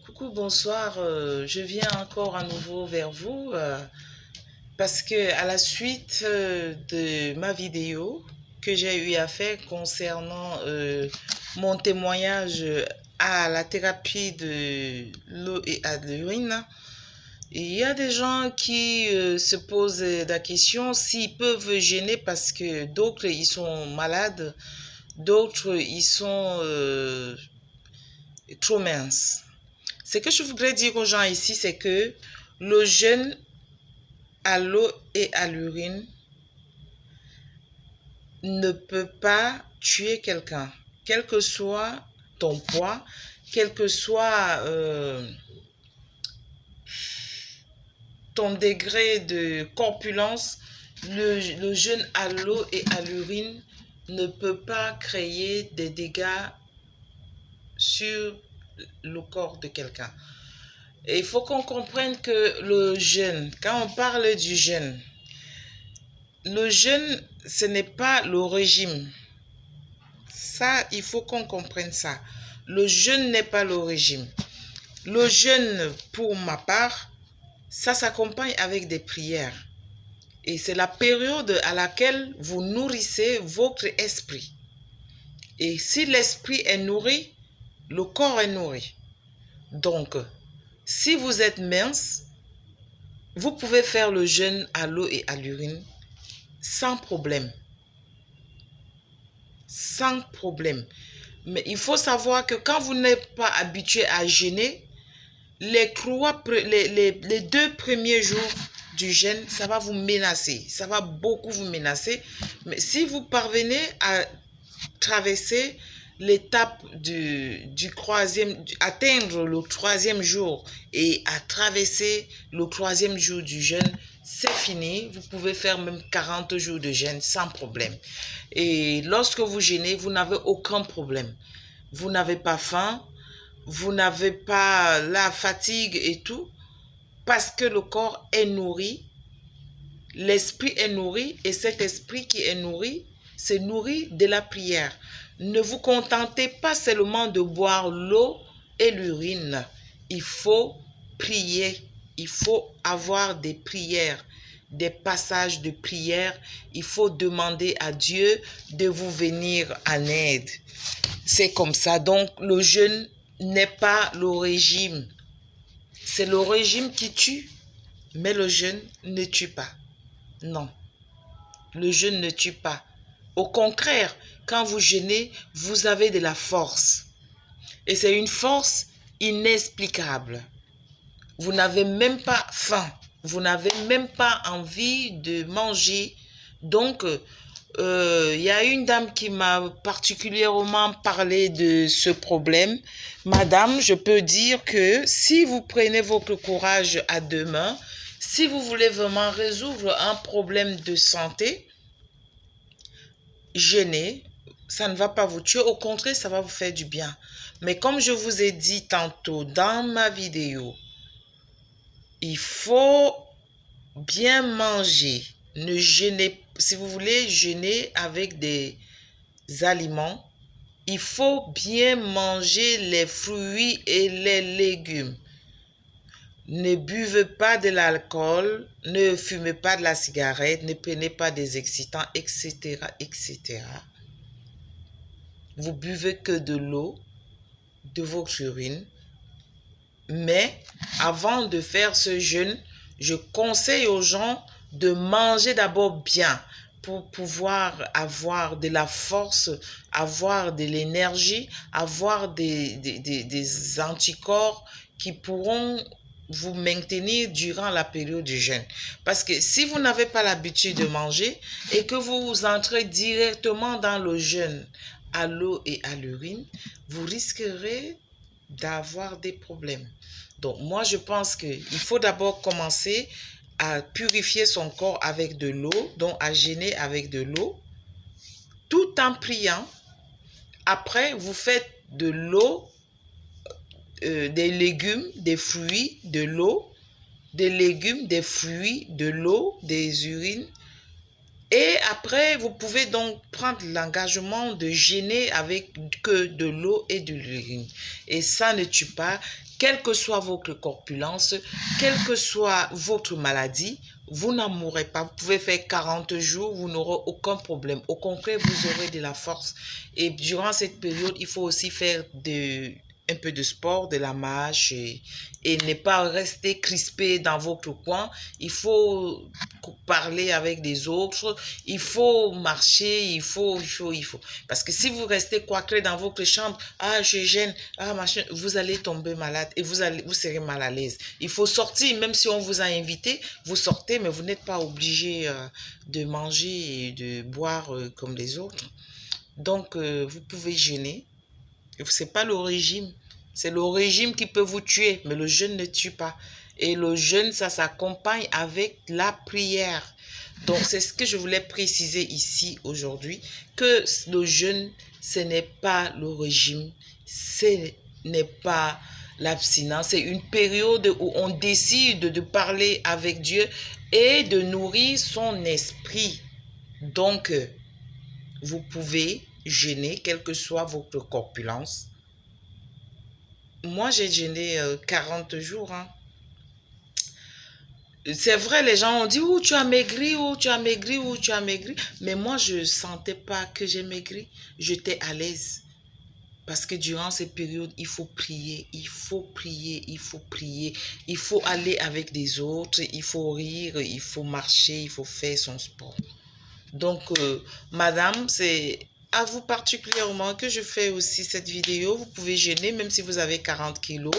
Coucou, bonsoir. Je viens encore à nouveau vers vous parce que à la suite de ma vidéo que j'ai eu à faire concernant mon témoignage à la thérapie de l'eau et à l'urine, il y a des gens qui se posent la question s'ils peuvent gêner parce que d'autres ils sont malades, d'autres ils sont trop minces. Ce que je voudrais dire aux gens ici, c'est que le jeûne à l'eau et à l'urine ne peut pas tuer quelqu'un, quel que soit ton poids, quel que soit ton degré de corpulence. Le jeûne à l'eau et à l'urine ne peut pas créer des dégâts sur le corps de quelqu'un. Et il faut qu'on comprenne que le jeûne, quand on parle du jeûne, le jeûne, ce n'est pas le régime. Ça, il faut qu'on comprenne ça. Le jeûne n'est pas le régime. Le jeûne, pour ma part, ça s'accompagne avec des prières. Et c'est la période à laquelle vous nourrissez votre esprit. Et si l'esprit est nourri, le corps est nourri. Donc, si vous êtes mince, vous pouvez faire le jeûne à l'eau et à l'urine sans problème. Sans problème. Mais il faut savoir que quand vous n'êtes pas habitué à jeûner, les 2 premiers jours du jeûne, ça va vous menacer. Ça va beaucoup vous menacer. Mais si vous parvenez à traverser l'étape atteindre le 3e jour et à traverser le 3e jour du jeûne, c'est fini. Vous pouvez faire même 40 jours de jeûne sans problème. Et lorsque vous jeûnez, vous n'avez aucun problème. Vous n'avez pas faim, vous n'avez pas la fatigue et tout, parce que le corps est nourri, l'esprit est nourri, et cet esprit qui est nourri, c'est nourri de la prière. Ne vous contentez pas seulement de boire l'eau et l'urine. Il faut prier. Il faut avoir des prières, des passages de prière. Il faut demander à Dieu de vous venir en aide. C'est comme ça. Donc, le jeûne n'est pas le régime. C'est le régime qui tue, mais le jeûne ne tue pas. Non. Le jeûne ne tue pas. Au contraire, quand vous jeûnez, vous avez de la force. Et c'est une force inexplicable. Vous n'avez même pas faim. Vous n'avez même pas envie de manger. Donc, y a une dame qui m'a particulièrement parlé de ce problème. Madame, je peux dire que si vous prenez votre courage à deux mains, si vous voulez vraiment résoudre un problème de santé, jeûner, ça ne va pas vous tuer, au contraire, ça va vous faire du bien. Mais comme je vous ai dit tantôt dans ma vidéo, il faut bien manger. Ne jeûnez, si vous voulez jeûner avec des aliments, il faut bien manger les fruits et les légumes. Ne buvez pas de l'alcool, ne fumez pas de la cigarette, ne prenez pas des excitants, etc., etc. Vous buvez que de l'eau, de votre urine. Mais avant de faire ce jeûne, je conseille aux gens de manger d'abord bien pour pouvoir avoir de la force, avoir de l'énergie, avoir des anticorps qui pourront vous maintenir durant la période du jeûne. Parce que si vous n'avez pas l'habitude de manger et que vous entrez directement dans le jeûne à l'eau et à l'urine, vous risquerez d'avoir des problèmes. Donc, moi, je pense qu'il faut d'abord commencer à purifier son corps avec de l'eau, donc à jeûner avec de l'eau, tout en priant. Après, vous faites de l'eau, des légumes, des fruits, de l'eau, des légumes, des fruits, de l'eau, des urines, Et après, vous pouvez donc prendre l'engagement de jeûner avec que de l'eau et de l'urine. Et ça ne tue pas, quelle que soit votre corpulence, quelle que soit votre maladie, vous n'en mourrez pas. Vous pouvez faire 40 jours, vous n'aurez aucun problème. Au contraire, vous aurez de la force. Et durant cette période, il faut aussi faire un peu de sport, de la marche et ne pas rester crispé dans votre coin. Il faut parler avec des autres, il faut marcher, il faut. Parce que si vous restez coincé dans votre chambre, ah, je gêne, ah, machin, vous allez tomber malade et vous serez mal à l'aise. Il faut sortir, même si on vous a invité, vous sortez, mais vous n'êtes pas obligé de manger et de boire comme les autres. Donc, vous pouvez jeûner. Ce n'est pas le régime. C'est le régime qui peut vous tuer, mais le jeûne ne tue pas. Et le jeûne, ça s'accompagne avec la prière. Donc, c'est ce que je voulais préciser ici aujourd'hui, que le jeûne, ce n'est pas le régime, ce n'est pas l'abstinence. C'est une période où on décide de parler avec Dieu et de nourrir son esprit. Donc, vous pouvez jeûner, quelle que soit votre corpulence. Moi, j'ai jeûné 40 jours. Hein. C'est vrai, les gens ont dit, oh, tu as maigri, oh, tu as maigri, oh, tu as maigri. Mais moi, je ne sentais pas que j'ai maigri. J'étais à l'aise. Parce que durant cette période, il faut prier, il faut prier, il faut prier. Il faut aller avec des autres, il faut rire, il faut marcher, il faut faire son sport. Donc, madame, c'est à vous particulièrement que je fais aussi cette vidéo. Vous pouvez jeûner même si vous avez 40 kilos.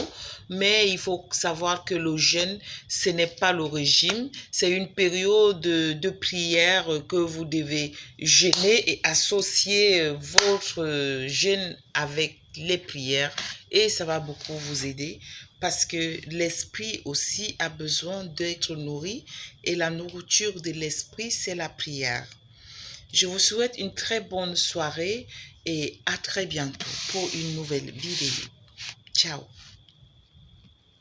Mais il faut savoir que le jeûne, ce n'est pas le régime. C'est une période de prière que vous devez jeûner et associer votre jeûne avec les prières. Et ça va beaucoup vous aider parce que l'esprit aussi a besoin d'être nourri. Et la nourriture de l'esprit, c'est la prière. Je vous souhaite une très bonne soirée et à très bientôt pour une nouvelle vidéo. Ciao.